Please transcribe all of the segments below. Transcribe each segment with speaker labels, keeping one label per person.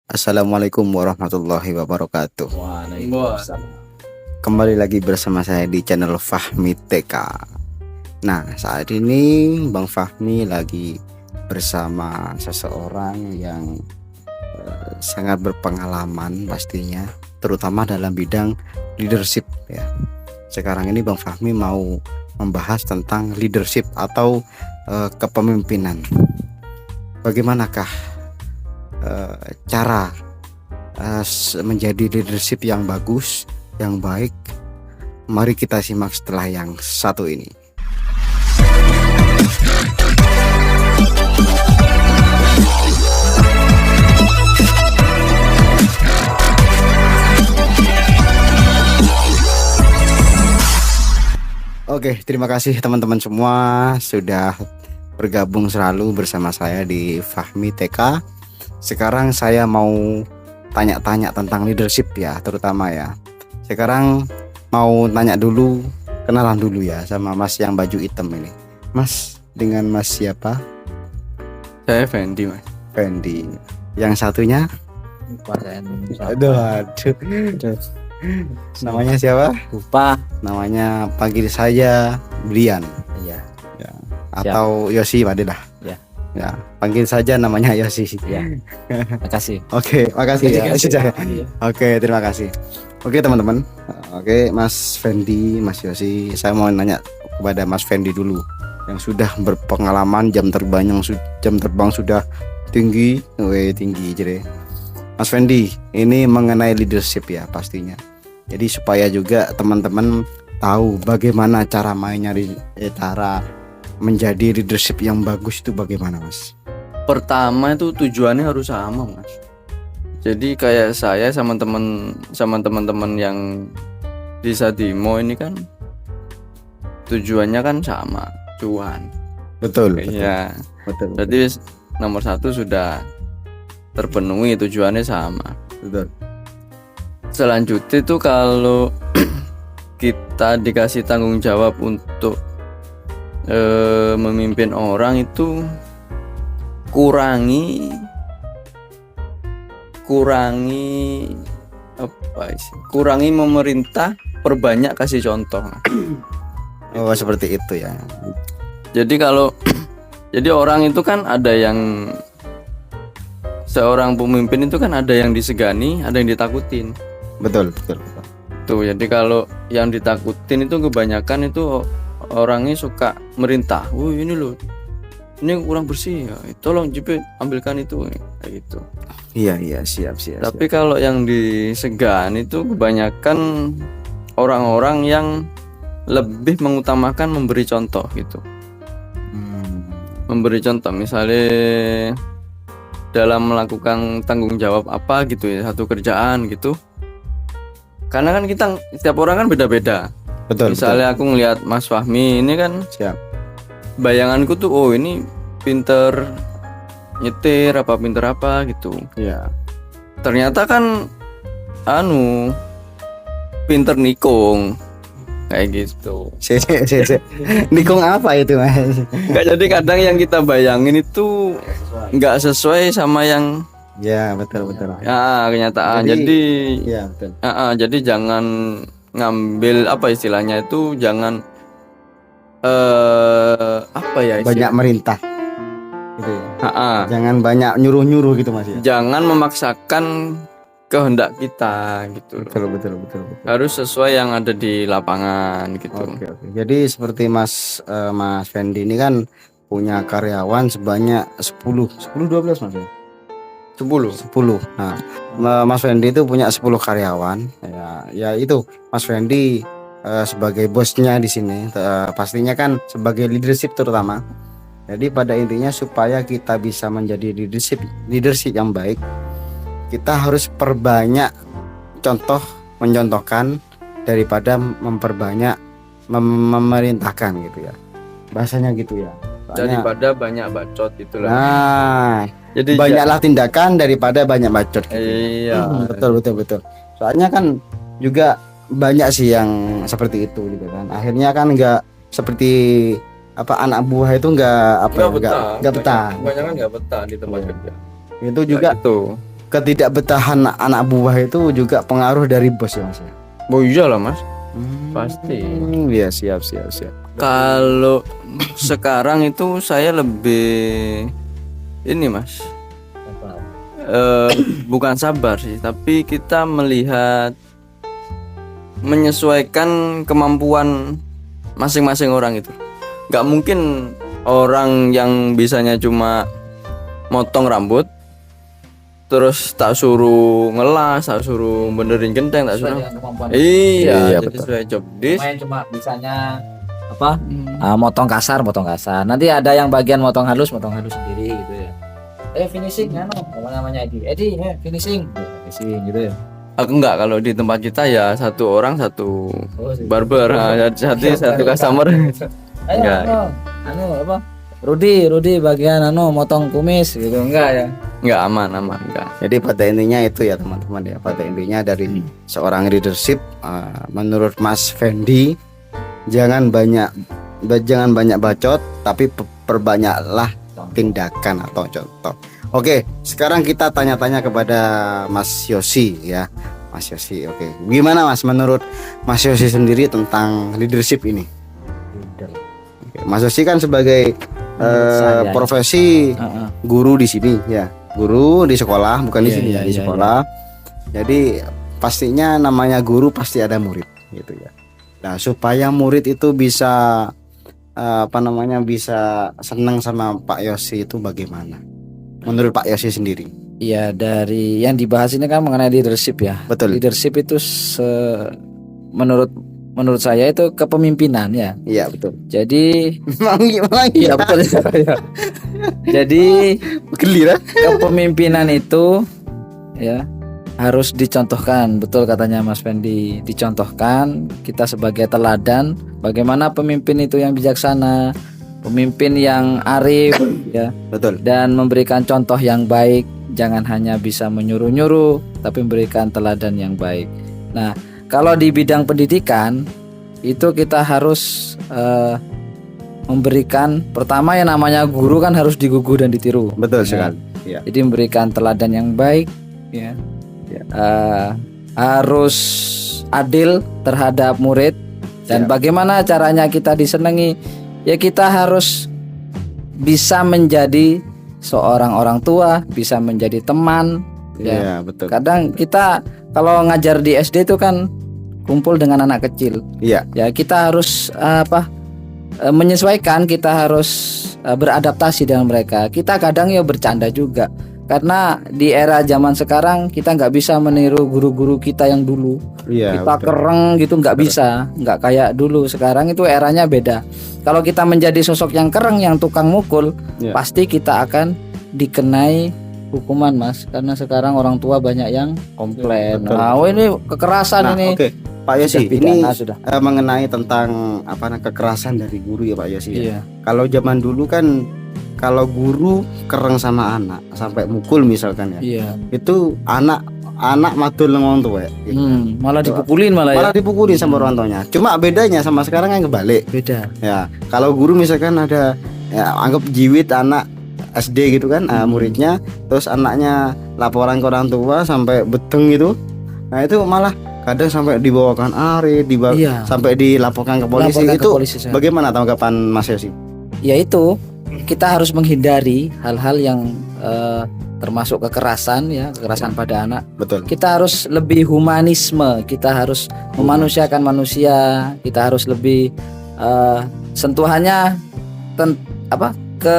Speaker 1: Assalamualaikum warahmatullahi wabarakatuh.
Speaker 2: Waalaikumsalam.
Speaker 1: Kembali lagi bersama saya di channel Fahmi TK. Nah, saat ini Bang Fahmi lagi bersama seseorang yang sangat berpengalaman pastinya, terutama dalam bidang leadership ya. Sekarang ini Bang Fahmi mau membahas tentang leadership atau kepemimpinan. Bagaimanakah cara menjadi leadership yang bagus, yang baik? Mari kita simak setelah yang satu ini. Oke, terima kasih teman-teman semua sudah bergabung selalu bersama saya di Fahmi TK. Sekarang saya mau tanya-tanya tentang leadership ya, terutama ya. Sekarang mau tanya dulu, kenalan dulu ya sama Mas yang baju hitam ini. Mas, dengan Mas siapa?
Speaker 2: Saya Fendi, Mas.
Speaker 1: Fendi. Yang satunya? Aduh. Namanya siapa?
Speaker 2: Lupa.
Speaker 1: Namanya panggil saja Brian.
Speaker 2: Iya.
Speaker 1: Ya. Atau Yosi, Pak dah.
Speaker 2: Ya.
Speaker 1: Ya, panggil saja namanya Yosi.
Speaker 2: Ya. Makasih.
Speaker 1: Oke, makasih ya. Sudah.
Speaker 2: Iya.
Speaker 1: Oke, terima kasih. Oke, teman-teman. Oke, Mas Fendi, Mas Yosi, saya mau nanya kepada Mas Fendi dulu yang sudah berpengalaman, jam terbang sudah tinggi, tinggi jadi. Mas Fendi, ini mengenai leadership ya pastinya. Jadi supaya juga teman-teman tahu bagaimana cara mainnya, cara menjadi leadership yang bagus itu bagaimana, Mas?
Speaker 2: Pertama itu tujuannya harus sama, Mas. Jadi kayak saya sama teman-teman yang di Sadimo ini kan tujuannya kan sama, cuan.
Speaker 1: Betul.
Speaker 2: Iya.
Speaker 1: Betul.
Speaker 2: Berarti nomor satu sudah terpenuhi, tujuannya sama.
Speaker 1: Betul.
Speaker 2: Selanjutnya itu kalau kita dikasih tanggung jawab untuk memimpin orang itu kurangi apa sih? Kurangi memerintah, perbanyak kasih contoh.
Speaker 1: Oh, seperti itu ya.
Speaker 2: Jadi kalau jadi orang itu kan ada yang seorang pemimpin itu kan ada yang disegani, ada yang ditakutin.
Speaker 1: Betul.
Speaker 2: Tuh, jadi kalau yang ditakutin itu kebanyakan itu orangnya suka merintah. Ini loh, ini kurang bersih ya, tolong Jepit ambilkan itu, kayak gitu.
Speaker 1: Iya, siap.
Speaker 2: Tapi kalau yang disegan itu kebanyakan orang-orang yang lebih mengutamakan memberi contoh gitu. Memberi contoh misalnya dalam melakukan tanggung jawab apa gitu ya, satu kerjaan gitu. Karena kan kita setiap orang kan beda-beda.
Speaker 1: Betul.
Speaker 2: Misalnya aku ngelihat Mas Fahmi ini kan,
Speaker 1: Siap.
Speaker 2: bayanganku tuh ini pinter nyetir apa pinter apa gitu.
Speaker 1: Iya.
Speaker 2: Ternyata kan pinter nikung kayak gitu.
Speaker 1: Nikung apa itu, Mas?
Speaker 2: Nggak, jadi kadang yang kita bayangin itu nggak sesuai sama yang
Speaker 1: Ya, betul.
Speaker 2: kenyataan. Jadi
Speaker 1: ya, betul.
Speaker 2: jadi jangan ngambil apa istilahnya itu, jangan apa ya
Speaker 1: Banyak merintah. Gitu ya. Jangan banyak nyuruh-nyuruh gitu, Mas ya.
Speaker 2: Jangan memaksakan kehendak kita gitu.
Speaker 1: Betul.
Speaker 2: Harus sesuai yang ada di lapangan gitu.
Speaker 1: Oke. Jadi seperti Mas Fendi ini kan punya karyawan sebanyak 12 Mas ya.
Speaker 2: 10.
Speaker 1: Nah, Mas Fendi itu punya 10 karyawan. Ya itu Mas Fendi sebagai bosnya di sini, pastinya kan sebagai leadership terutama. Jadi pada intinya supaya kita bisa menjadi leadership yang baik, kita harus perbanyak mencontohkan daripada memperbanyak memerintahkan gitu ya. Bahasanya gitu ya.
Speaker 2: Daripada banyak bacot itulah.
Speaker 1: Nah, jadi banyaklah tindakan daripada banyak bacot gitu.
Speaker 2: Iya.
Speaker 1: Betul. Soalnya kan juga banyak sih yang seperti itu gitu kan. Akhirnya kan enggak seperti anak buah itu enggak betah.
Speaker 2: Kebanyakan nggak betah di tempat kerja.
Speaker 1: Itu juga
Speaker 2: itu
Speaker 1: ketidakbetahan anak buah itu juga pengaruh dari bos ya Mas ya.
Speaker 2: Oh iyalah Mas, pasti.
Speaker 1: Iya, siap.
Speaker 2: Kalau sekarang itu saya lebih ini Mas, bukan sabar sih, tapi kita melihat menyesuaikan kemampuan masing-masing orang itu. Gak mungkin orang yang bisanya cuma motong rambut terus tak suruh ngelas, tak suruh benerin genteng, tak suruh. Iya, jadi
Speaker 1: betul.
Speaker 2: sesuai job desk.
Speaker 3: Main cuma bisanya apa? Motong kasar. Nanti ada yang bagian motong halus sendiri gitu ya. Finishing namanya Edi, finishing gitu ya.
Speaker 2: Enggak, kalau di tempat kita ya satu orang satu
Speaker 3: Sih.
Speaker 2: barber, satu customer.
Speaker 3: Ayo,
Speaker 2: Enggak.
Speaker 3: apa? Rudi bagian motong kumis gitu enggak ya?
Speaker 2: Enggak, aman enggak.
Speaker 1: Jadi pada intinya itu ya teman-teman ya. Pada intinya dari seorang leadership, menurut Mas Fendi, jangan banyak bacot, tapi perbanyaklah tindakan atau contoh. Oke, sekarang kita tanya-tanya kepada Mas Yosi ya. Mas Yosi, oke. Gimana Mas menurut Mas Yosi sendiri tentang leadership ini? Oke, Mas Yosi kan sebagai
Speaker 3: Saya.
Speaker 1: profesi guru di sini ya. Guru di sekolah, bukan di
Speaker 3: Iya,
Speaker 1: sini
Speaker 3: iya,
Speaker 1: di
Speaker 3: iya,
Speaker 1: sekolah. Jadi pastinya namanya guru pasti ada murid gitu ya. Nah, supaya murid itu bisa bisa senang sama Pak Yosi itu bagaimana? Menurut Pak Yosi sendiri.
Speaker 3: Iya, dari yang dibahas ini kan mengenai leadership ya.
Speaker 1: Betul.
Speaker 3: Leadership itu menurut saya itu kepemimpinan ya.
Speaker 1: Iya, betul.
Speaker 3: Jadi
Speaker 1: Gimana?
Speaker 3: iya betul ya. Jadi
Speaker 1: Geli ya?
Speaker 3: kepemimpinan itu ya harus dicontohkan, betul katanya Mas Fendi, dicontohkan kita sebagai teladan bagaimana pemimpin itu yang bijaksana, pemimpin yang arif ya,
Speaker 1: Betul.
Speaker 3: dan memberikan contoh yang baik, jangan hanya bisa menyuruh-nyuruh tapi memberikan teladan yang baik. Nah, kalau di bidang pendidikan itu kita harus memberikan, pertama yang namanya guru kan harus digugu dan ditiru.
Speaker 1: Betul
Speaker 3: Ya.
Speaker 1: sekali. Iya.
Speaker 3: Jadi memberikan teladan yang baik ya. Harus adil terhadap murid, dan
Speaker 1: Siap.
Speaker 3: bagaimana caranya kita disenangi, ya kita harus bisa menjadi seorang orang tua, bisa menjadi teman ya.
Speaker 1: Iya, betul.
Speaker 3: Kadang kita kalau ngajar di SD itu kan kumpul dengan anak kecil
Speaker 1: Iya,
Speaker 3: ya, kita harus menyesuaikan, kita harus beradaptasi dengan mereka. Kita kadang ya bercanda juga, karena di era zaman sekarang kita nggak bisa meniru guru-guru kita yang dulu.
Speaker 1: iya.
Speaker 3: Kita
Speaker 1: betul.
Speaker 3: kereng gitu nggak bisa, nggak kayak dulu. Sekarang itu eranya beda. Kalau kita menjadi sosok yang kereng, yang tukang mukul,
Speaker 1: Iya.
Speaker 3: pasti kita akan dikenai hukuman Mas, karena sekarang orang tua banyak yang komplain.
Speaker 1: Betul.
Speaker 3: Nah, ini kekerasan
Speaker 1: Nah,
Speaker 3: ini.
Speaker 1: oke. Pak Yosi,
Speaker 3: Sudah
Speaker 1: ini
Speaker 3: pidana, sudah.
Speaker 1: mengenai tentang kekerasan dari guru ya Pak Yosi. Ya?
Speaker 3: Iya.
Speaker 1: Kalau zaman dulu kan kalau guru kereng sama anak sampai mukul misalkan ya.
Speaker 3: Iya.
Speaker 1: Itu anak madul ngomong tua ya.
Speaker 3: Malah dipukulin malah ya.
Speaker 1: Malah dipukulin sama orang tuanya. Cuma bedanya sama sekarang yang kebalik.
Speaker 3: Beda.
Speaker 1: Ya, kalau guru misalkan ada anggap jiwit anak SD gitu kan, muridnya, terus anaknya laporan ke orang tua sampai beteng gitu. Nah, itu malah kadang sampai dibawakan
Speaker 3: Iya.
Speaker 1: sampai dilaporkan ke polisi.
Speaker 3: Laporkan ke
Speaker 1: Itu
Speaker 3: polisi, saya.
Speaker 1: bagaimana tanggapan Mas Yosi?
Speaker 3: Ya itu, kita harus menghindari hal-hal yang termasuk kekerasan ya, kekerasan pada anak.
Speaker 1: Betul.
Speaker 3: Kita harus lebih humanisme, kita harus memanusiakan manusia, kita harus lebih sentuhannya ke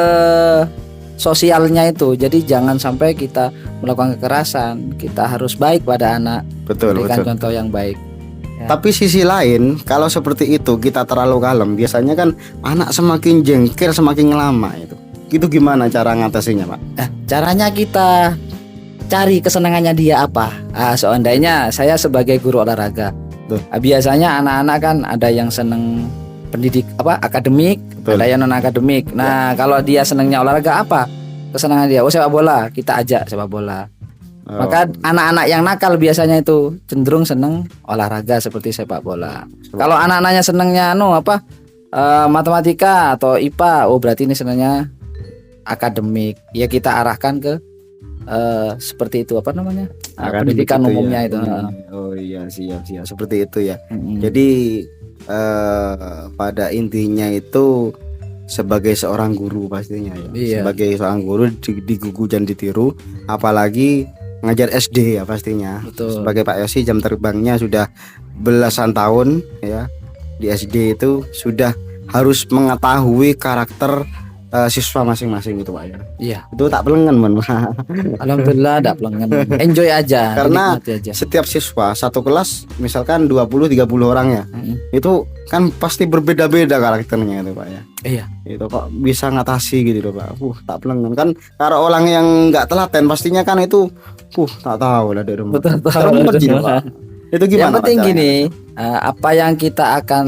Speaker 3: sosialnya itu. Jadi jangan sampai kita melakukan kekerasan, kita harus baik pada anak,
Speaker 1: Betul,
Speaker 3: berikan
Speaker 1: betul.
Speaker 3: contoh yang baik. Ya.
Speaker 1: Tapi sisi lain, kalau seperti itu kita terlalu kalem, biasanya kan anak semakin jengkel semakin lama itu. Itu gimana cara ngatasinya, Pak?
Speaker 3: Caranya kita cari kesenangannya dia apa. Seandainya saya sebagai guru olahraga,
Speaker 1: Betul.
Speaker 3: Biasanya anak-anak kan ada yang seneng akademik,
Speaker 1: Betul.
Speaker 3: ada yang non akademik. Nah, kalau dia senengnya olahraga, apa kesenangan dia? Sepak bola, kita ajak sepak bola. Maka anak-anak yang nakal biasanya itu cenderung seneng olahraga seperti sepak bola. Kalau anak-anaknya senengnya matematika atau IPA, berarti ini senengnya akademik. Ya kita arahkan ke seperti itu apa namanya
Speaker 1: Akademik
Speaker 3: pendidikan
Speaker 1: itu
Speaker 3: umumnya
Speaker 1: ya.
Speaker 3: itu.
Speaker 1: Oh iya, siap seperti itu ya.
Speaker 3: Mm-mm.
Speaker 1: Jadi pada intinya itu sebagai seorang guru pastinya ya.
Speaker 3: Iya.
Speaker 1: Sebagai seorang guru digugu dan ditiru, apalagi ngajar SD ya pastinya.
Speaker 3: Betul.
Speaker 1: Sebagai Pak Yosi jam terbangnya sudah belasan tahun ya. Di SD itu sudah harus mengetahui karakter siswa masing-masing itu Pak ya.
Speaker 3: Iya.
Speaker 1: Itu tak pelengan man.
Speaker 3: Alhamdulillah enggak pelengan. Enjoy aja,
Speaker 1: Karena
Speaker 3: dinikmati aja.
Speaker 1: setiap siswa satu kelas misalkan 20-30 orang ya.
Speaker 3: Mm-mm.
Speaker 1: Itu kan pasti berbeda-beda karakternya itu Pak ya.
Speaker 3: Iya.
Speaker 1: Itu kok bisa ngatasi gitu loh Pak. Tak pelengan kan kalau orang yang nggak telaten pastinya kan itu tak tahu lah dari rumah.
Speaker 3: Betul, tahu.
Speaker 1: Terus gitu, Pak. Itu gimana
Speaker 3: Yang penting
Speaker 1: Pak,
Speaker 3: gini, apa yang kita akan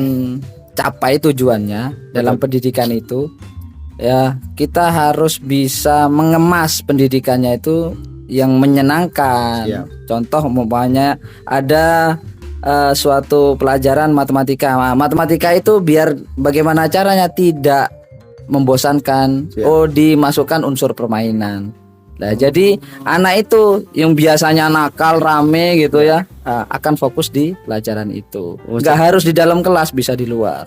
Speaker 3: capai tujuannya dalam pendidikan itu, ya kita harus bisa mengemas pendidikannya itu yang menyenangkan.
Speaker 1: Siap.
Speaker 3: Contoh umpamanya ada suatu pelajaran matematika. Nah, matematika itu biar bagaimana caranya tidak membosankan.
Speaker 1: Siap.
Speaker 3: Oh, dimasukkan unsur permainan. Nah, jadi anak itu yang biasanya nakal rame gitu ya, akan fokus di pelajaran itu. Nggak harus di dalam kelas, bisa di luar.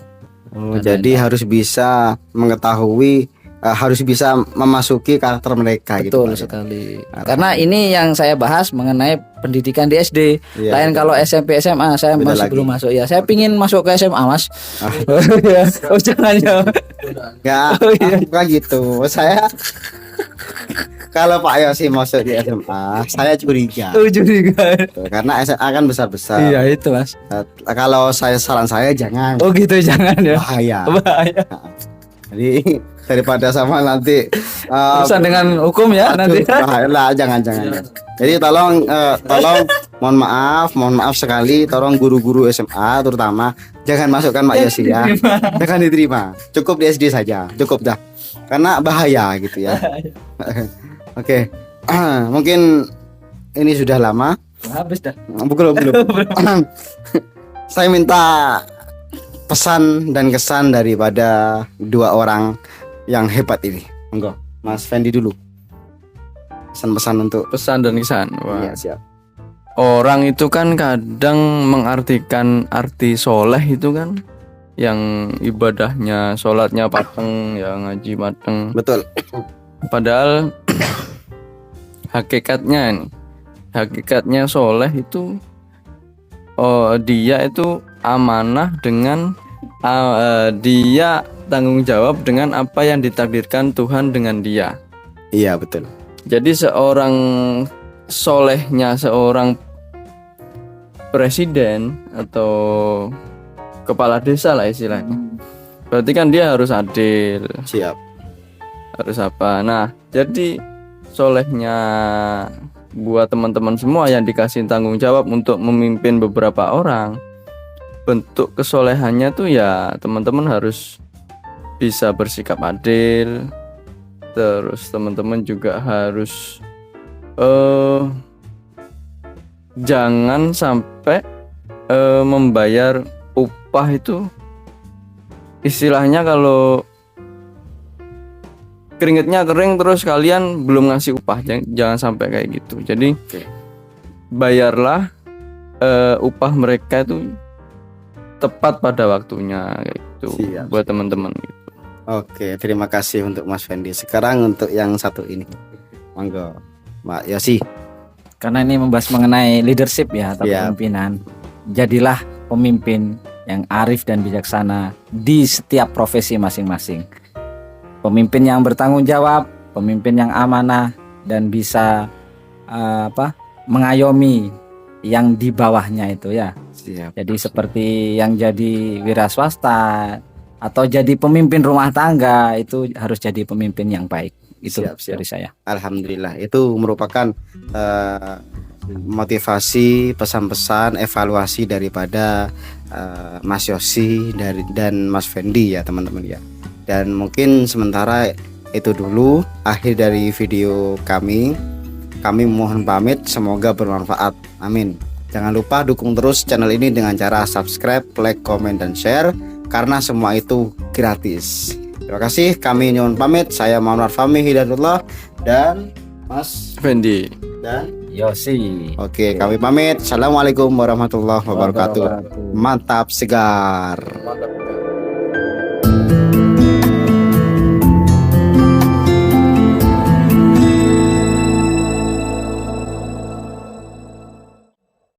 Speaker 1: Oh, jadi harus bisa mengetahui, harus bisa memasuki karakter mereka gitu.
Speaker 3: Betul
Speaker 1: Pak, ya.
Speaker 3: sekali. Karena ini yang saya bahas mengenai pendidikan di SD.
Speaker 1: Iya,
Speaker 3: Lain kalau SMP SMA saya
Speaker 1: Beda
Speaker 3: masih
Speaker 1: lagi.
Speaker 3: belum masuk ya. Saya pingin masuk ke SMA Mas. Oh jangan ya.
Speaker 1: Enggak,
Speaker 3: Oh, iya.
Speaker 1: bukan gitu. Saya kalau Pak Yosi masuk di SMA, saya curiga.
Speaker 3: Oh juga.
Speaker 1: Karena SMA kan besar-besar.
Speaker 3: Iya itu Mas.
Speaker 1: Kalau saran saya jangan,
Speaker 3: Oh gitu jangan ya.
Speaker 1: bahaya.
Speaker 3: Bahaya.
Speaker 1: Jadi daripada sama nanti
Speaker 3: Urusan dengan hukum ya
Speaker 1: aduh,
Speaker 3: nanti.
Speaker 1: bahaya lah, jangan. Jadi tolong mohon maaf sekali, tolong guru-guru SMA terutama jangan masukkan Pak Yosi ya. Jangan diterima. Cukup di SD saja, cukup dah. Karena bahaya gitu ya. Oke. Mungkin ini sudah lama.
Speaker 3: Habis dah.
Speaker 1: Belum. Saya minta pesan dan kesan daripada dua orang yang hebat ini. Monggo, Mas Fendi dulu. Pesan-pesan untuk
Speaker 2: Pesan dan kesan. Wah.
Speaker 1: Iya, siap.
Speaker 2: Orang itu kan kadang mengartikan arti soleh itu kan yang ibadahnya, sholatnya pateng, yang ngaji mateng.
Speaker 1: Betul.
Speaker 2: Padahal hakikatnya soleh itu dia itu amanah dengan dia tanggung jawab dengan apa yang ditakdirkan Tuhan dengan dia.
Speaker 1: Iya, betul.
Speaker 2: Jadi seorang solehnya seorang presiden atau kepala desa lah istilahnya, berarti kan dia harus adil,
Speaker 1: Siap.
Speaker 2: harus apa. Nah, jadi solehnya buat teman-teman semua yang dikasih tanggung jawab untuk memimpin beberapa orang, bentuk kesolehannya tuh ya teman-teman harus bisa bersikap adil. Terus teman-teman juga harus jangan sampai membayar upah itu, istilahnya kalau keringetnya kering terus kalian belum ngasih upah, jangan sampai kayak gitu. Jadi bayarlah upah mereka itu tepat pada waktunya kayak gitu.
Speaker 1: Siap.
Speaker 2: Buat teman-teman gitu.
Speaker 1: Oke, terima kasih untuk Mas Fendi. Sekarang untuk yang satu ini. Monggo, Mbak Yosi.
Speaker 3: Karena ini membahas mengenai leadership ya atau
Speaker 1: Siap.
Speaker 3: kepemimpinan. Jadilah pemimpin yang arif dan bijaksana di setiap profesi masing-masing. Pemimpin yang bertanggung jawab, pemimpin yang amanah dan bisa mengayomi yang di bawahnya itu ya.
Speaker 1: Siap.
Speaker 3: Jadi seperti yang jadi wira swasta atau jadi pemimpin rumah tangga itu harus jadi pemimpin yang baik. Itu
Speaker 1: Siap.
Speaker 3: dari saya.
Speaker 1: Alhamdulillah, itu merupakan motivasi, pesan-pesan, evaluasi daripada Mas Yosi dan Mas Fendi ya teman-teman ya. Dan mungkin sementara itu dulu akhir dari video kami. Kami mohon pamit, semoga bermanfaat. Amin. Jangan lupa dukung terus channel ini dengan cara subscribe, like, komen, dan share, karena semua itu gratis. Terima kasih, kami nyuwun pamit. Saya Muhammad Fahmi Hidayatullah dan Mas
Speaker 2: Fendi.
Speaker 1: dan
Speaker 3: Yosi.
Speaker 1: oke, kami pamit. Assalamualaikum warahmatullahi wabarakatuh.
Speaker 3: Wabarakatuh.
Speaker 1: Mantap segar.
Speaker 2: Mantap.